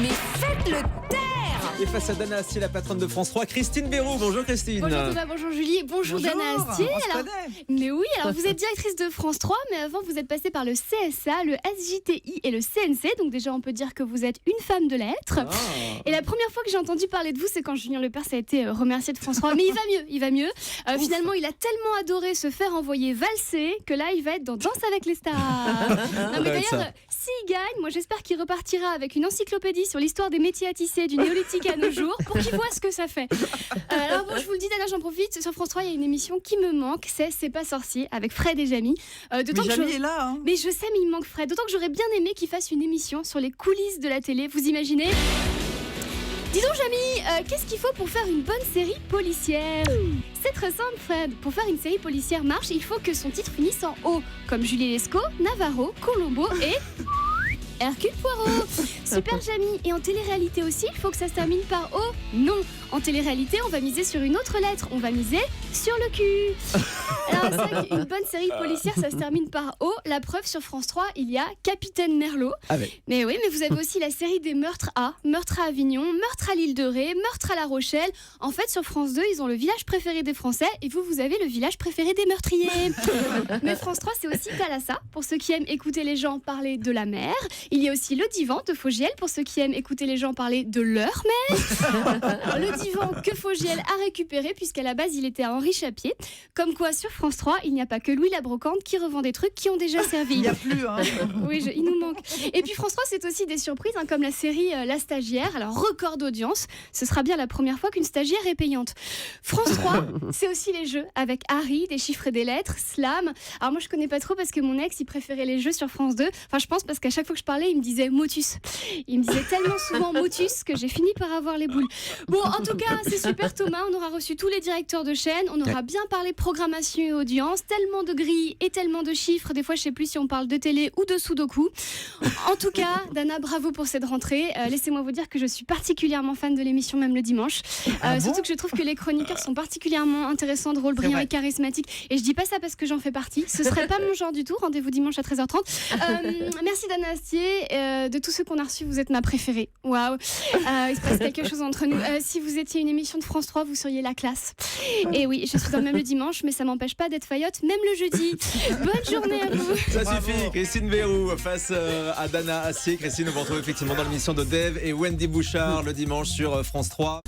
Mais faites le taire. Et face à Dana Astier, la patronne de France 3, Christine Béroux. Bonjour Christine. Bonjour Thomas, bonjour Julie, bonjour Dana Astier. Mais oui, alors vous êtes directrice de France 3, mais avant vous êtes passée par le CSA, le SJTI et le CNC, donc déjà on peut dire que vous êtes une femme de lettres. Et la première fois que j'ai entendu parler de vous, c'est quand Julien Lepers a été remercié de France 3, mais il va mieux. Finalement, il a tellement adoré se faire envoyer valser que là, il va être dans Danse avec les stars. Non, mais d'ailleurs, s'il gagne, moi j'espère qu'il repartira avec une encyclopédie sur l'histoire des métiers à tisser du néolithique à nos jours pour qu'il voit ce que ça fait. Alors bon, je vous le dis, d'ailleurs, j'en profite. Sur France 3, il y a une émission qui me manque, C'est pas sorcier avec Fred et Jamy. Mais Jamy est là. Hein. Mais je sais, mais il me manque Fred. D'autant que j'aurais bien aimé qu'il fasse une émission sur les coulisses de la télé. Vous imaginez ? Dis donc Jamy, qu'est-ce qu'il faut pour faire une bonne série policière ? C'est très simple Fred, pour faire une série policière marche, il faut que son titre finisse en O, comme Julie Lescaut, Navarro, Colombo et... Hercule Poirot. Super Jamy. Et en télé-réalité aussi, il faut que ça se termine par O. Non, en télé-réalité, on va miser sur une autre lettre. On va miser sur le cul. Alors c'est vrai qu'une bonne série policière, ça se termine par O. La preuve, sur France 3, il y a Capitaine Merlot. Mais oui, mais vous avez aussi la série des meurtres à Avignon, meurtre à l'île de Ré, meurtre à La Rochelle. En fait, sur France 2, ils ont le village préféré des Français et vous avez le village préféré des meurtriers. Mais France 3, c'est aussi Thalassa, pour ceux qui aiment écouter les gens parler de la mer. Il y a aussi le divan de Fogiel pour ceux qui aiment écouter les gens parler de leur mère. Alors, le divan que Fogiel a récupéré puisqu'à la base il était à Henri Chapier. Comme quoi sur France 3 il n'y a pas que Louis la Brocante qui revend des trucs qui ont déjà servi. Il n'y a plus hein. Oui, il nous manque. Et puis France 3 c'est aussi des surprises comme la série La Stagiaire. Alors record d'audience, ce sera bien la première fois qu'une stagiaire est payante. France 3 c'est aussi les jeux avec Harry, des chiffres et des lettres, Slam. Alors moi je connais pas trop parce que mon ex il préférait les jeux sur France 2. Enfin je pense parce qu'à chaque fois que je parlais il me disait Motus. Il me disait tellement souvent Motus que j'ai fini par avoir les boules. Bon, en tout cas, c'est super Thomas. On aura reçu tous les directeurs de chaîne. On aura bien parlé programmation et audience. Tellement de grilles et tellement de chiffres. Des fois, je sais plus si on parle de télé ou de Sudoku. En tout cas, Dana, bravo pour cette rentrée. Laissez-moi vous dire que je suis particulièrement fan de l'émission, même le dimanche. Surtout que je trouve que les chroniqueurs sont particulièrement intéressants, drôles, brillants et charismatiques. Et je dis pas ça parce que j'en fais partie. Ce serait pas mon genre du tout. Rendez-vous dimanche à 13h30. Merci Dana Astier. De tous ceux qu'on a reçus, vous êtes ma préférée. Waouh. Il se passe quelque chose entre nous. Si vous étiez une émission de France 3, vous seriez la classe. Et oui, je suis dans même le dimanche, mais ça m'empêche pas d'être faillotte, même le jeudi. Bonne journée à vous. Ça suffit. Christine Béroux face à Dana Astier. Christine, on vous retrouve effectivement dans l'émission de Dave et Wendy Bouchard le dimanche sur France 3.